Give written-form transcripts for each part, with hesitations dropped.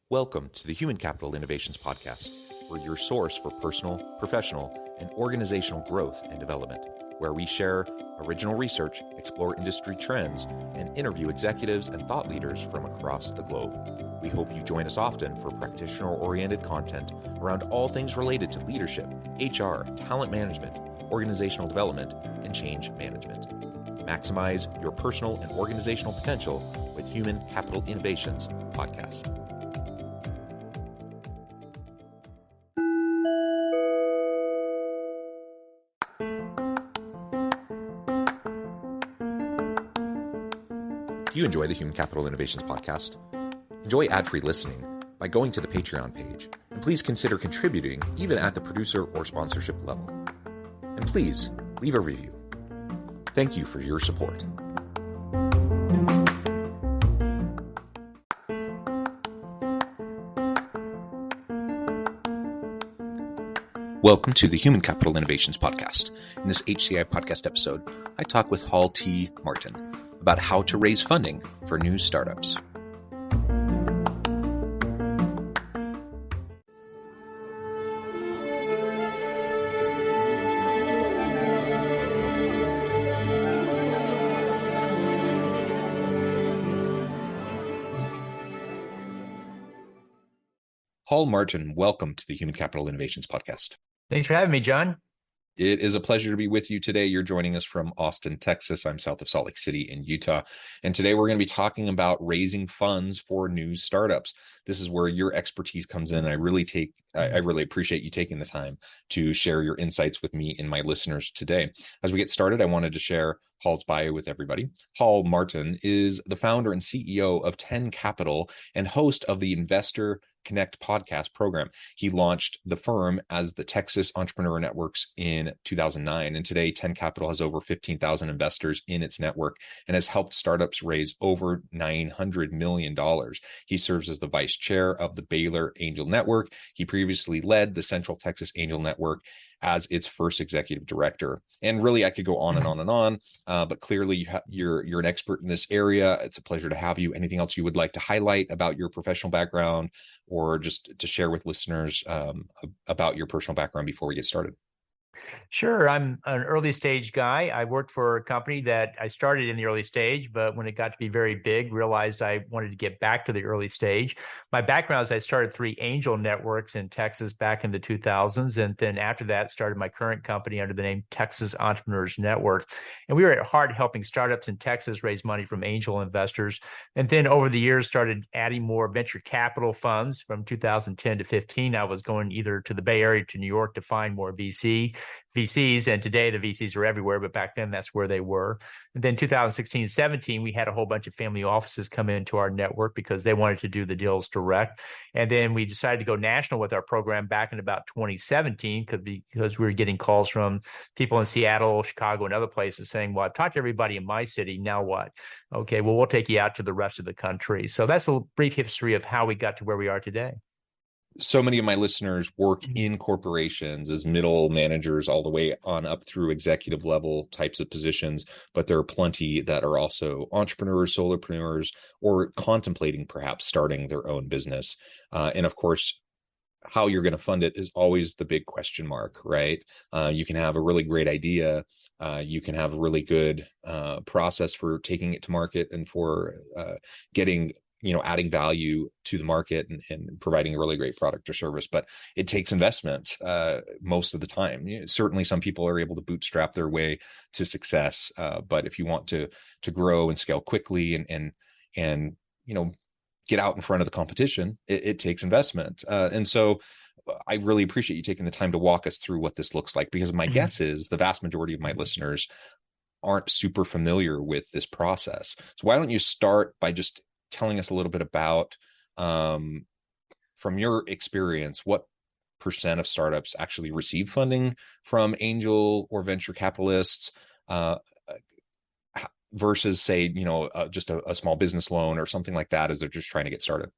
Welcome to the Human Capital Innovations Podcast. We're your source for personal, professional, and organizational growth and development, where we share original research, explore industry trends, and interview executives and thought leaders from across the globe. We hope you join us often for practitioner-oriented content around all things related to leadership, HR, talent management, organizational development, and change management. Maximize your personal and organizational potential with Human Capital Innovations Podcast. Do you enjoy the Human Capital Innovations Podcast? Enjoy ad-free listening by going to the Patreon page, and please consider contributing even at the producer or sponsorship level. And please leave a review. Thank you for your support. Welcome to the Human Capital Innovations Podcast. In this HCI Podcast episode, I talk with Hall T. Martin about how to raise funding for new startups. Hall Martin, welcome to the Human Capital Innovations Podcast. Thanks for having me, John. It is a pleasure to be with you today. You're joining us from Austin, Texas. I'm south of Salt Lake City in Utah. And today we're going to be talking about raising funds for new startups. This is where your expertise comes in. I really appreciate you taking the time to share your insights with me and my listeners today. As we get started, I wanted to share Hall's bio with everybody. Hall Martin is the founder and CEO of 10 Capital and host of the Investor Connect podcast program. He launched the firm as the Texas Entrepreneur Networks in 2009. And today, 10 Capital has over 15,000 investors in its network and has helped startups raise over $900 million. He serves as the vice chair of the BELAY Angel Network. He previously led the Central Texas Angel Network as its first executive director. And really, I could go on and on and on, but clearly you're an expert in this area. It's a pleasure to have you. Anything else you would like to highlight about your professional background or just to share with listeners about your personal background before we get started? Sure. I'm an early stage guy. I worked for a company that I started in the early stage, but when it got to be very big, realized I wanted to get back to the early stage. My background is I started 3 angel networks in Texas back in the 2000s. And then after that, started my current company under the name Texas Entrepreneurs Network. And we were at heart helping startups in Texas raise money from angel investors. And then over the years, started adding more venture capital funds. From 2010 to 15, I was going either to the Bay Area to New York to find more VCs, and today the VCs are everywhere, but back then that's where they were. And then 2016, 17, we had a whole bunch of family offices come into our network because they wanted to do the deals direct. And then we decided to go national with our program back in about 2017 because we were getting calls from people in Seattle, Chicago, and other places saying, well, I've talked to everybody in my city, now what? Okay, well, we'll take you out to the rest of the country. So that's a brief history of how we got to where we are today. So many of my listeners work in corporations as middle managers all the way on up through executive level types of positions, but there are plenty that are also entrepreneurs, solopreneurs, or contemplating perhaps starting their own business. And of course, how you're going to fund it is always the big question mark, right? You can have a really great idea. You can have a really good process for taking it to market and for adding value to the market and providing a really great product or service, but it takes investment most of the time. Certainly some people are able to bootstrap their way to success, but if you want to grow and scale quickly and get out in front of the competition, it takes investment. And so I really appreciate you taking the time to walk us through what this looks like, because my guess is the vast majority of my listeners aren't super familiar with this process. So why don't you start by just telling us a little bit about, from your experience, what % of startups actually receive funding from angel or venture capitalists versus, say, just a small business loan or something like that as they're just trying to get started?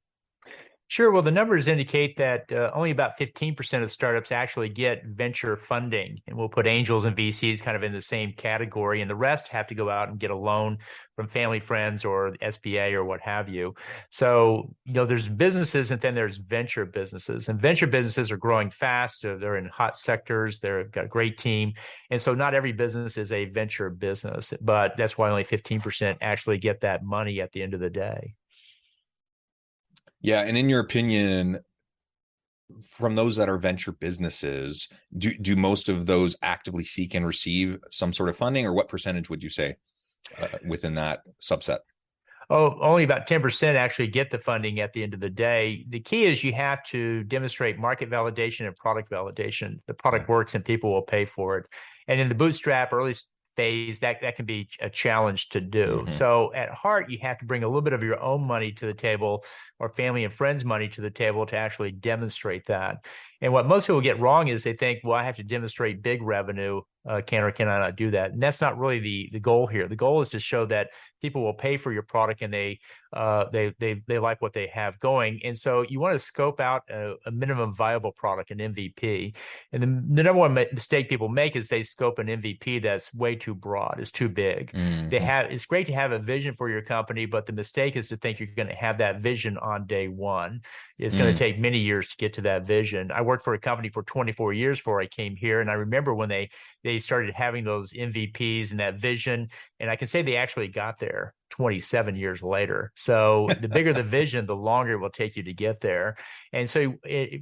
Sure. Well, the numbers indicate that only about 15% of startups actually get venture funding. And we'll put angels and VCs kind of in the same category. And the rest have to go out and get a loan from family, friends, or SBA or what have you. So, there's businesses and then there's venture businesses. And venture businesses are growing fast. They're in hot sectors. They've got a great team. And so not every business is a venture business, but that's why only 15% actually get that money at the end of the day. Yeah. And in your opinion, from those that are venture businesses, do most of those actively seek and receive some sort of funding, or what percentage would you say within that subset? Oh, only about 10% actually get the funding at the end of the day. The key is you have to demonstrate market validation and product validation. The product works and people will pay for it. And in the bootstrap early phase, that can be a challenge to do. So at heart, you have to bring a little bit of your own money to the table or family and friends' money to the table to actually demonstrate that. And what most people get wrong is they think, well, I have to demonstrate big revenue. Can or can I not do that? And that's not really the goal here. The goal is to show that people will pay for your product and they like what they have going. And so you want to scope out a minimum viable product, an MVP. And the number one mistake people make is they scope an MVP that's way too broad, is too big. It's great to have a vision for your company, but the mistake is to think you're going to have that vision on day one. It's going to take many years to get to that vision. I worked for a company for 24 years before I came here, and I remember when they started having those MVPs and that vision, and I can say they actually got there 27 years later. So the bigger the vision, the longer it will take you to get there. And so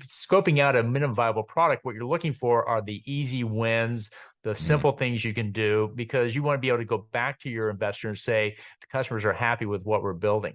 scoping out a minimum viable product, what you're looking for are the easy wins, the simple things you can do, because you want to be able to go back to your investor and say, the customers are happy with what we're building.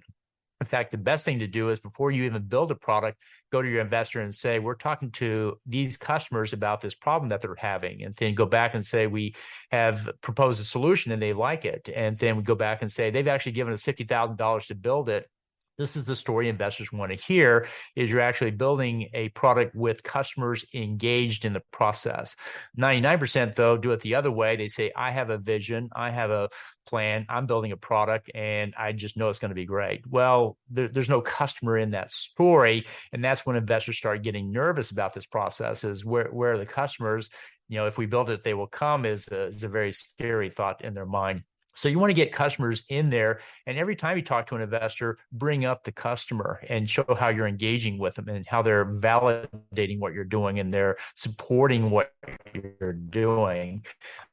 In fact, the best thing to do is before you even build a product, go to your investor and say, we're talking to these customers about this problem that they're having. And then go back and say, we have proposed a solution and they like it. And then we go back and say, they've actually given us $50,000 to build it. This is the story investors want to hear, is you're actually building a product with customers engaged in the process. 99%, though, do it the other way. They say, I have a vision, I have a plan, I'm building a product, and I just know it's going to be great. Well, there's no customer in that story, and that's when investors start getting nervous about this process, is where are the customers? If we build it, they will come is a very scary thought in their mind. So you want to get customers in there, and every time you talk to an investor, bring up the customer and show how you're engaging with them and how they're validating what you're doing and they're supporting what you're doing.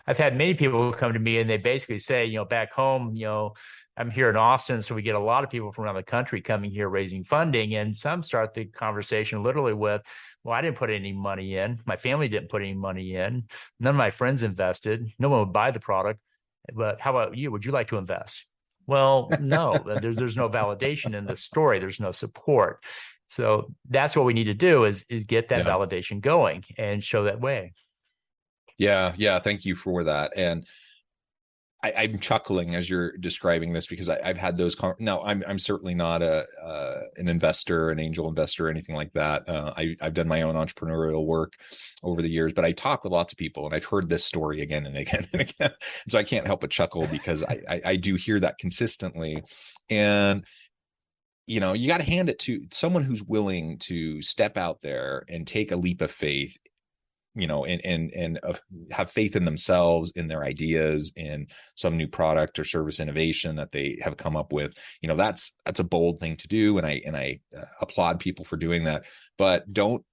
I've had many people come to me and they basically say, back home, I'm here in Austin, so we get a lot of people from around the country coming here raising funding, and some start the conversation literally with, well, I didn't put any money in. My family didn't put any money in. None of my friends invested. No one would buy the product. But how about you? Would you like to invest? Well, no, there's no validation in the story. There's no support. So that's what we need to do is get that validation going and show that way. Yeah. Thank you for that. And I'm chuckling as you're describing this because I've had those. No, I'm certainly not an investor, an angel investor, or anything like that. I've done my own entrepreneurial work over the years, but I talk with lots of people, and I've heard this story again and again and again. So I can't help but chuckle because I do hear that consistently, and you got to hand it to someone who's willing to step out there and take a leap of faith. And have faith in themselves, in their ideas, in some new product or service innovation that they have come up with. That's a bold thing to do, and I applaud people for doing that. But don't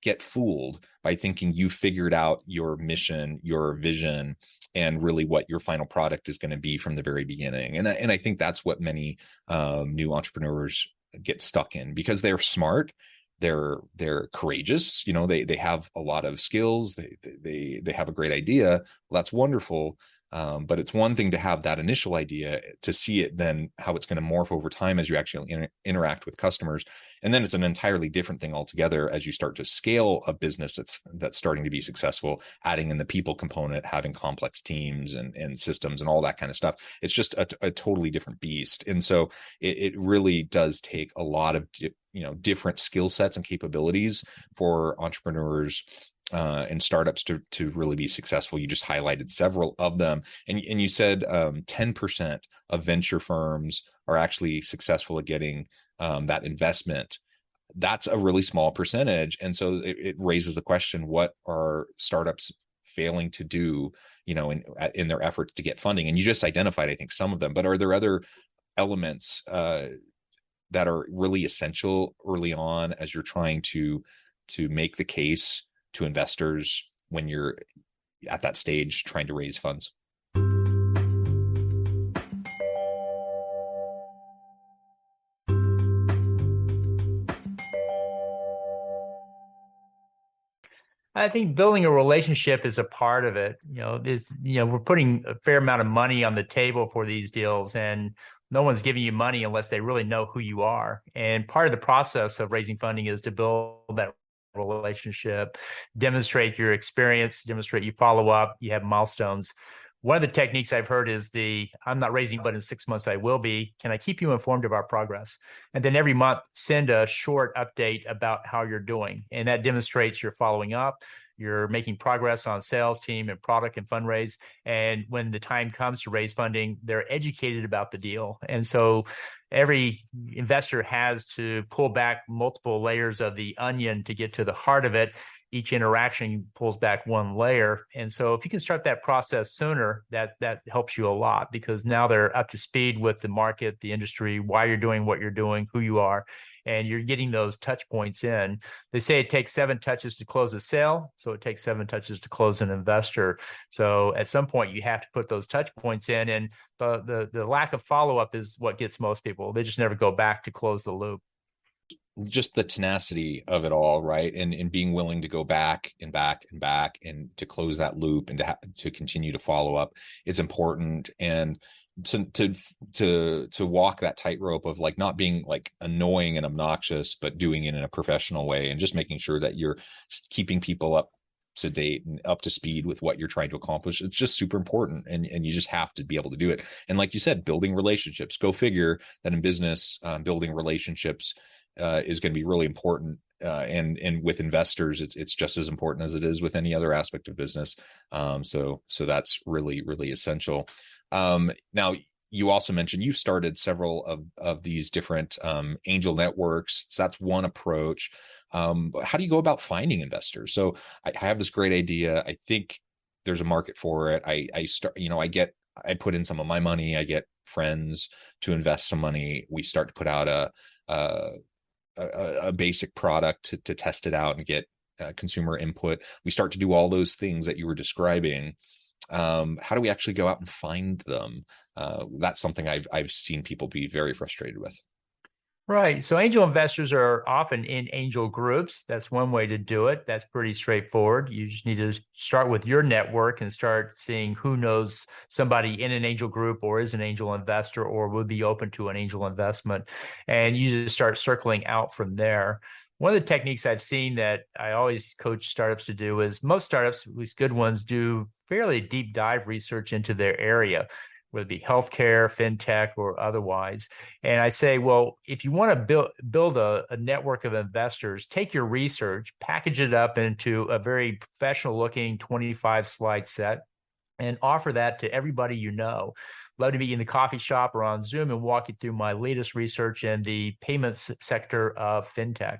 get fooled by thinking you figured out your mission, your vision, and really what your final product is going to be from the very beginning. And I think that's what many new entrepreneurs get stuck in, because they're smart. They're courageous. They have a lot of skills. They have a great idea. Well, that's wonderful. But it's one thing to have that initial idea, to see it then how it's going to morph over time as you actually interact with customers. And then it's an entirely different thing altogether as you start to scale a business that's starting to be successful, adding in the people component, having complex teams and systems and all that kind of stuff. It's just a totally different beast. And so it really does take a lot of different skill sets and capabilities for entrepreneurs and startups to really be successful. You just highlighted several of them, and you said 10% of venture firms are actually successful at getting that investment. That's a really small percentage, and so it raises the question: what are startups failing to do, in their efforts to get funding? And you just identified, I think, some of them, but are there other elements that are really essential early on as you're trying to make the case to investors when you're at that stage trying to raise funds? I think building a relationship is a part of it. We're putting a fair amount of money on the table for these deals, and no one's giving you money unless they really know who you are. And part of the process of raising funding is to build that relationship, demonstrate your experience, demonstrate you follow up, you have milestones. One of the techniques I've heard is I'm not raising, but in 6 months I will be. Can I keep you informed of our progress? And then every month, send a short update about how you're doing. And that demonstrates you're following up, you're making progress on sales team and product and fundraise. And when the time comes to raise funding, they're educated about the deal. And so every investor has to pull back multiple layers of the onion to get to the heart of it. Each interaction pulls back one layer. And so if you can start that process sooner, that helps you a lot, because now they're up to speed with the market, the industry, why you're doing what you're doing, who you are, and you're getting those touch points in. They say it takes 7 touches to close a sale, so it takes 7 touches to close an investor. So at some point you have to put those touch points in, and the lack of follow-up is what gets most people. They just never go back to close the loop. Just the tenacity of it all, right? And being willing to go back and back and back and to close that loop and to continue to follow up is important. And to walk that tightrope of like not being like annoying and obnoxious, but doing it in a professional way and just making sure that you're keeping people up to date and up to speed with what you're trying to accomplish. It's just super important, and you just have to be able to do it. And like you said, building relationships. Go figure that in business, building relationships is going to be really important, and with investors, it's just as important as it is with any other aspect of business. So that's really, really essential. Now, you also mentioned you've started several of these different angel networks. So that's one approach. How do you go about finding investors? So I have this great idea. I think there's a market for it. I put in some of my money. I get friends to invest some money. We start to put out a basic product to test it out and get consumer input. We start to do all those things that you were describing. How do we actually go out and find them? That's something I've seen people be very frustrated with. Right. So angel investors are often in angel groups. That's one way to do it. That's pretty straightforward. You just need to start with your network and start seeing who knows somebody in an angel group or is an angel investor or would be open to an angel investment. And you just start circling out from there. One of the techniques I've seen that I always coach startups to do is most startups, at least good ones, do fairly deep dive research into their area, whether it be healthcare, fintech, or otherwise. And I say, well, if you want to build a network of investors, take your research, package it up into a very professional-looking 25-slide set, and offer that to everybody you know. Love to meet you in the coffee shop or on Zoom and walk you through my latest research in the payments sector of fintech,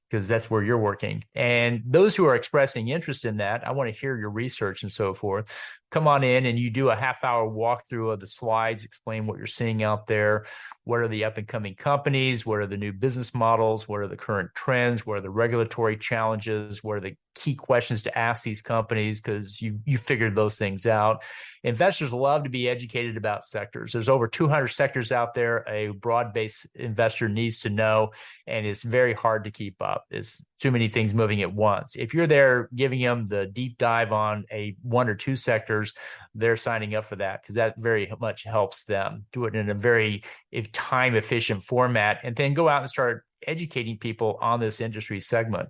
because that's where you're working. And those who are expressing interest in that, I want to hear your research and so forth. Come on in and you do a half-hour walkthrough of the slides, explain what you're seeing out there. What are the up-and-coming companies? What are the new business models? What are the current trends? What are the regulatory challenges? What are the key questions to ask these companies? Because you figured those things out. Investors love to be educated about sectors. There's over 200 sectors out there a broad-based investor needs to know, and it's very hard to keep up. It's too many things moving at once. If you're there giving them the deep dive on a 1 or 2 sectors, they're signing up for that because that very much helps them do it in a very time-efficient format, and then go out and start educating people on this industry segment.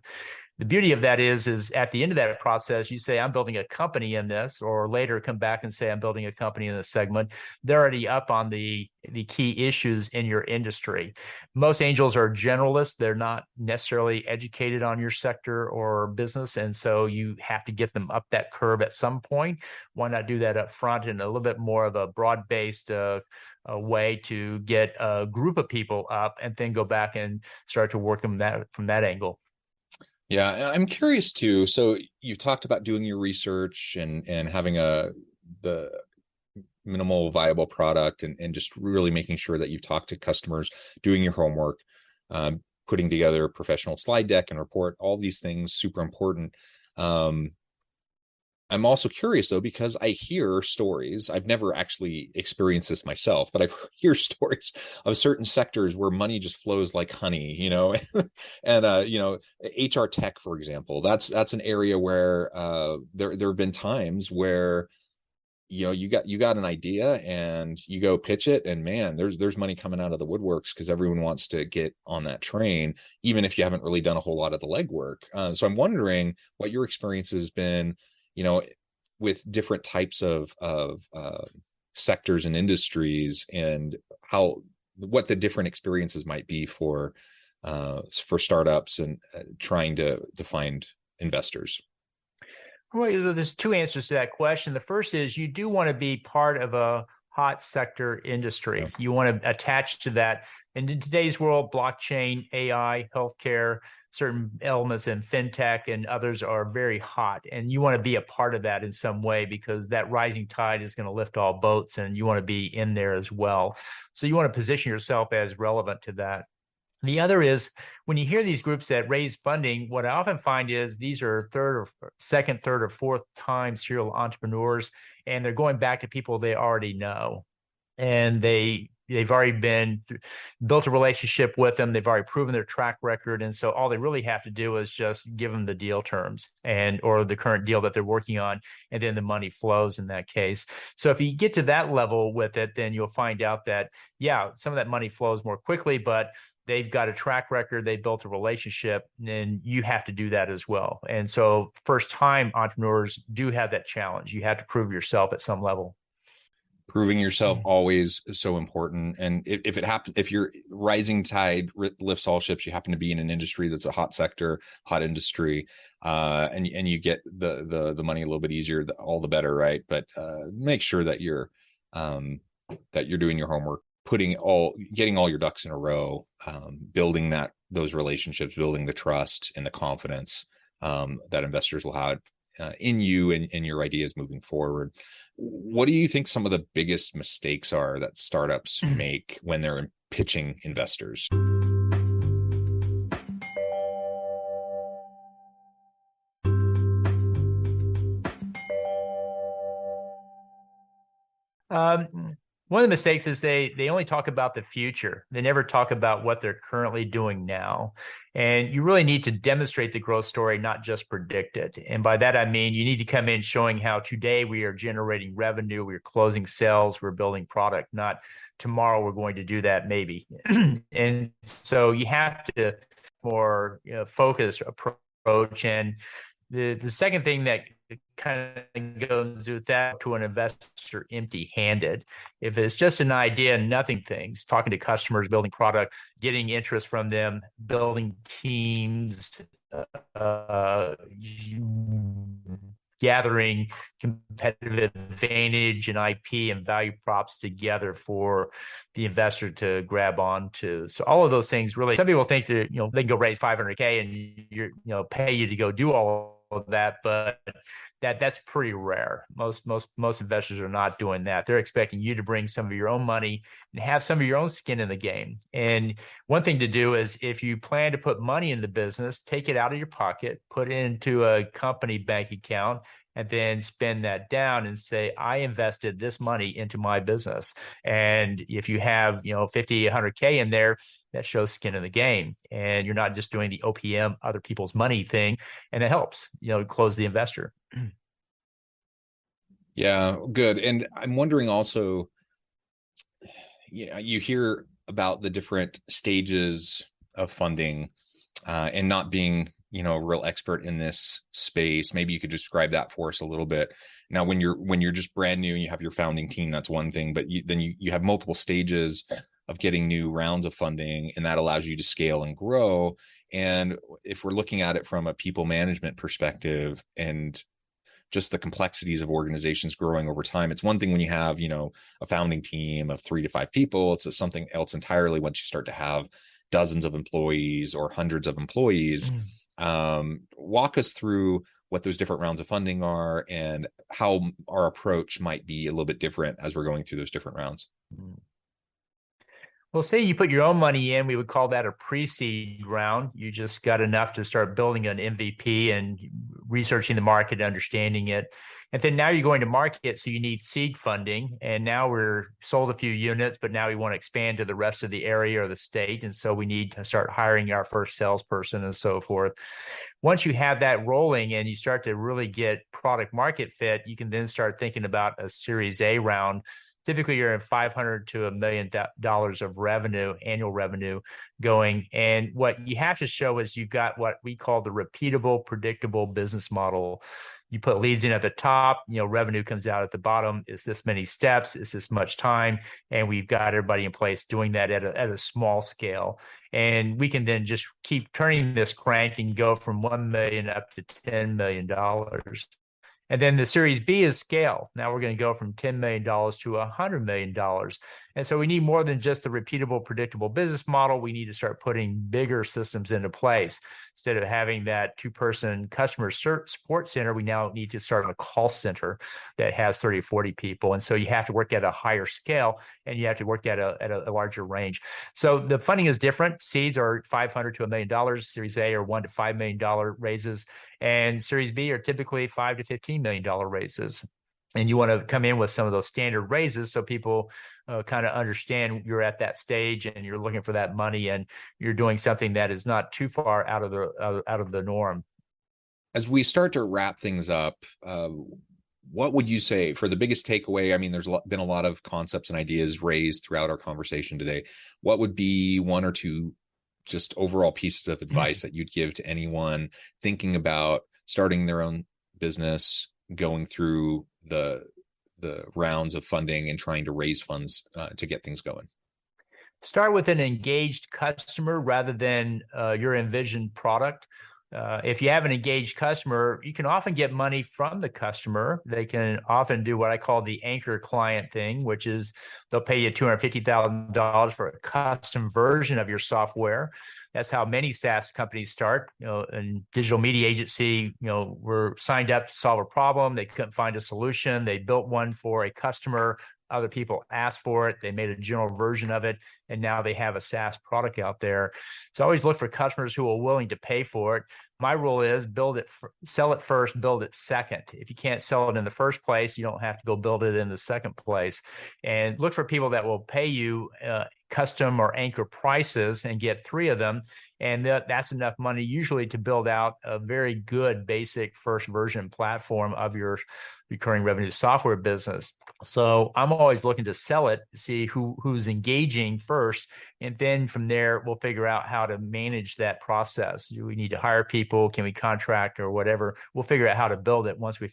The beauty of that is at the end of that process, you say, I'm building a company in this, or later come back and say, I'm building a company in this segment. They're already up on the key issues in your industry. Most angels are generalists. They're not necessarily educated on your sector or business. And so you have to get them up that curve at some point. Why not do that up front in a little bit more of a broad-based a way to get a group of people up and then go back and start to work them from that angle. Yeah, I'm curious too. So you've talked about doing your research and having the minimal viable product and just really making sure that you've talked to customers, doing your homework, putting together a professional slide deck and report, all these things super important. I'm also curious though, because I hear stories. I've never actually experienced this myself, but I hear stories of certain sectors where money just flows like honey, and HR tech, for example, that's an area where there have been times where you got an idea and you go pitch it, and man, there's money coming out of the woodworks because everyone wants to get on that train, even if you haven't really done a whole lot of the legwork. So I'm wondering what your experience has been, with different types of sectors and industries, and what the different experiences might be for startups and trying to find investors. Well, there's two answers to that question. The first is you do want to be part of a hot sector industry. Yeah. You want to attach to that. And in today's world, blockchain, AI, healthcare, certain elements in fintech and others are very hot. And you want to be a part of that in some way because that rising tide is going to lift all boats and you want to be in there as well. So you want to position yourself as relevant to that. The other is when you hear these groups that raise funding, what I often find is these are second, third, or fourth time serial entrepreneurs, and they're going back to people they already know. And they've already built a relationship with them. They've already proven their track record. And so all they really have to do is just give them the deal terms or the current deal that they're working on. And then the money flows in that case. So if you get to that level with it, then you'll find out that, yeah, some of that money flows more quickly, but they've got a track record, they built a relationship, and you have to do that as well. And so first-time entrepreneurs do have that challenge. You have to prove yourself at some level. Proving yourself always is so important. And if it happens, if your rising tide lifts all ships, you happen to be in an industry that's a hot sector, hot industry, and you get the money a little bit easier, all the better, right? But make sure that you're doing your homework, getting all your ducks in a row, building those relationships, building the trust and the confidence that investors will have in you and your ideas moving forward. What do you think some of the biggest mistakes are that startups make when they're pitching investors? One of the mistakes is they only talk about the future. They never talk about what they're currently doing now. And you really need to demonstrate the growth story, not just predict it. And by that, I mean, you need to come in showing how today we are generating revenue, we're closing sales, we're building product, not tomorrow we're going to do that maybe. And so you have to more focused approach. And the second thing that kind of goes with that to an investor empty-handed. If it's just an idea, nothing things, talking to customers, building product, getting interest from them, building teams, gathering competitive advantage and IP and value props together for the investor to grab onto. So all of those things really, some people think that, they can go raise $500K and pay you to go do all of that, but that's pretty rare. Most investors are not doing that. They're expecting you to bring some of your own money and have some of your own skin in the game. And one thing to do is if you plan to put money in the business, take it out of your pocket, put it into a company bank account, and then spend that down and say, I invested this money into my business. And if you have, 50, 100K in there, that shows skin in the game. And you're not just doing the OPM, other people's money thing. And it helps, close the investor. Yeah, good. And I'm wondering also, you hear about the different stages of funding and not being a real expert in this space. Maybe you could describe that for us a little bit. Now, when you're just brand new and you have your founding team, that's one thing, but then you have multiple stages of getting new rounds of funding, and that allows you to scale and grow. And if we're looking at it from a people management perspective and just the complexities of organizations growing over time, it's one thing when you have, a founding team of 3 to 5 people. It's something else entirely once you start to have dozens of employees or hundreds of employees. Walk us through what those different rounds of funding are and how our approach might be a little bit different as we're going through those different rounds. Well, say you put your own money in, we would call that a pre-seed round. You just got enough to start building an MVP and researching the market, understanding it. And then now you're going to market, so you need seed funding. And now we're sold a few units, but now we want to expand to the rest of the area or the state. And so we need to start hiring our first salesperson and so forth. Once you have that rolling and you start to really get product market fit, you can then start thinking about a Series A round. Typically, you're in $500 to $1 million of revenue, annual revenue going. And what you have to show is you've got what we call the repeatable, predictable business model. You put leads in at the top, revenue comes out at the bottom. It's this many steps, it's this much time. And we've got everybody in place doing that at a small scale. And we can then just keep turning this crank and go from 1 million up to $10 million. And then the Series B is scale. Now we're going to go from $10 million to $100 million. And so we need more than just the repeatable, predictable business model. We need to start putting bigger systems into place. Instead of having that 2-person customer support center, we now need to start a call center that has 30 or 40 people. And so you have to work at a higher scale, and you have to work at a larger range. So the funding is different. Seeds are $500 to $1 million. Series A are $1 to $5 million raises. And Series B are typically $5 to $15 million raises. And you want to come in with some of those standard raises so people kind of understand you're at that stage and you're looking for that money and you're doing something that is not too far out of the norm. As we start to wrap things up, what would you say for the biggest takeaway? I mean, there's been a lot of concepts and ideas raised throughout our conversation today. What would be 1 or 2 just overall pieces of advice that you'd give to anyone thinking about starting their own business, going through the rounds of funding and trying to raise funds to get things going? Start with an engaged customer rather than your envisioned product. If you have an engaged customer, you can often get money from the customer. They can often do what I call the anchor client thing, which is they'll pay you $250,000 for a custom version of your software. That's how many SaaS companies start. And digital media agency, were signed up to solve a problem. They couldn't find a solution. They built one for a customer. Other people asked for it. They made a general version of it, and now they have a SaaS product out there. So always look for customers who are willing to pay for it. My rule is sell it first, build it second. If you can't sell it in the first place, you don't have to go build it in the second place. And look for people that will pay you custom or anchor prices and get 3 of them. And that's enough money usually to build out a very good basic first version platform of your recurring revenue software business. So I'm always looking to sell it, see who's engaging first. And then from there, we'll figure out how to manage that process. Do we need to hire people? Can we contract or whatever? We'll figure out how to build it once we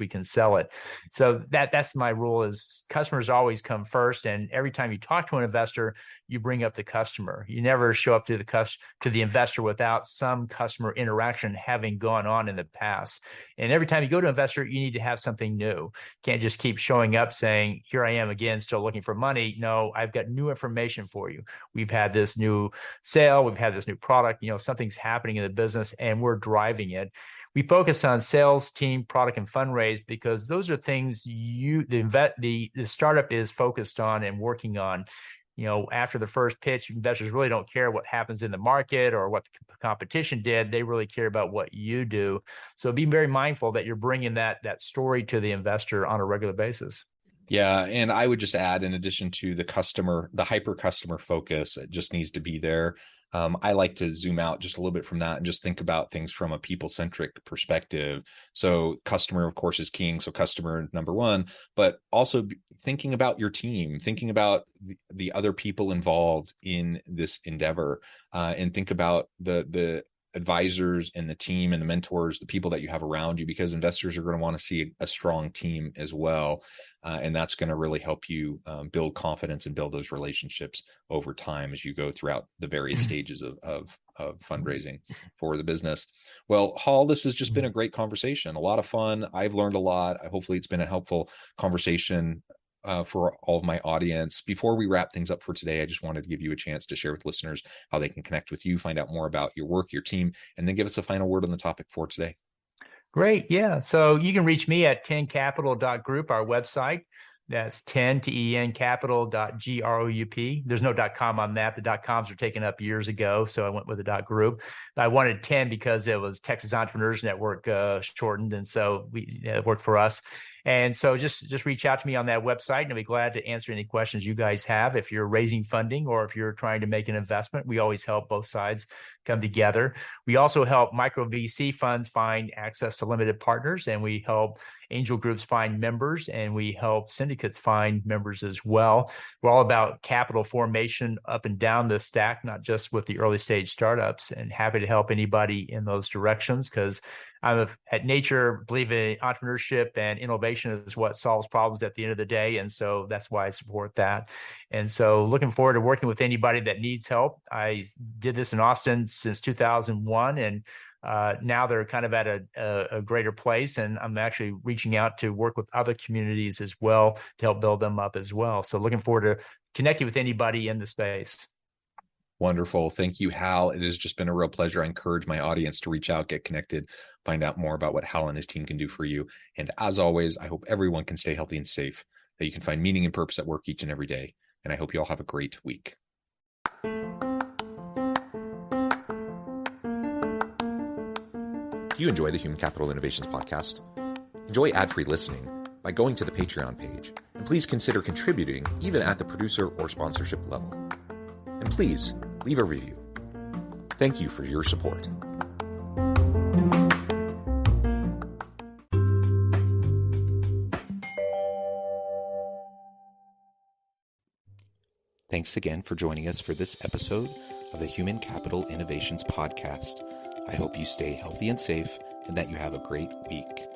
can sell it. So that's my rule is customers always come first. And every time you talk to an investor, you bring up the customer. You never show up to the investor without some customer interaction having gone on in the past. And every time you go to an investor, you need to have something new. You can't just keep showing up saying, here I am again, still looking for money. No, I've got new information for you. We've had this new sale. We've had this new product. Something's happening in the business and we're driving it. We focus on sales, team, product, and fundraise because those are things the startup is focused on and working on. After the first pitch, investors really don't care what happens in the market or what the competition did. They really care about what you do. So be very mindful that you're bringing that story to the investor on a regular basis. Yeah. And I would just add, in addition to the hyper customer focus, it just needs to be there. I like to zoom out just a little bit from that and just think about things from a people-centric perspective. So customer, of course, is king. So customer number 1, but also thinking about your team, thinking about the other people involved in this endeavor, and think about the advisors and the team and the mentors, the people that you have around you, because investors are going to want to see a strong team as well. And that's going to really help you build confidence and build those relationships over time as you go throughout the various stages of fundraising for the business. Well, Hall, this has just been a great conversation, a lot of fun. I've learned a lot. Hopefully it's been a helpful conversation for all of my audience. Before we wrap things up for today, I just wanted to give you a chance to share with listeners how they can connect with you, find out more about your work, your team, and then give us a final word on the topic for today. Great. Yeah. So you can reach me at 10capital.group, our website. That's 10 capital.group. There's no .com on that. The .coms were taken up years ago, so I went with the .group. I wanted 10 because it was Texas Entrepreneurs Network shortened, and so it worked for us. And so just reach out to me on that website, and I'll be glad to answer any questions you guys have. If you're raising funding or if you're trying to make an investment, we always help both sides come together. We also help micro VC funds find access to limited partners, and we help angel groups find members, and we help syndicates find members as well. We're all about capital formation up and down the stack, not just with the early stage startups, and happy to help anybody in those directions, because I'm at nature believe in entrepreneurship and innovation is what solves problems at the end of the day. And so that's why I support that. And so looking forward to working with anybody that needs help. I did this in Austin since 2001, and now they're kind of at a greater place, and I'm actually reaching out to work with other communities as well to help build them up as well. So looking forward to connecting with anybody in the space. Wonderful. Thank you, Hal. It has just been a real pleasure. I encourage my audience to reach out, get connected, find out more about what Hal and his team can do for you. And as always, I hope everyone can stay healthy and safe, that you can find meaning and purpose at work each and every day. And I hope you all have a great week. Do you enjoy the Human Capital Innovations podcast? Enjoy ad-free listening by going to the Patreon page. And please consider contributing even at the producer or sponsorship level. And please leave a review. Thank you for your support. Thanks again for joining us for this episode of the Human Capital Innovations Podcast. I hope you stay healthy and safe and that you have a great week.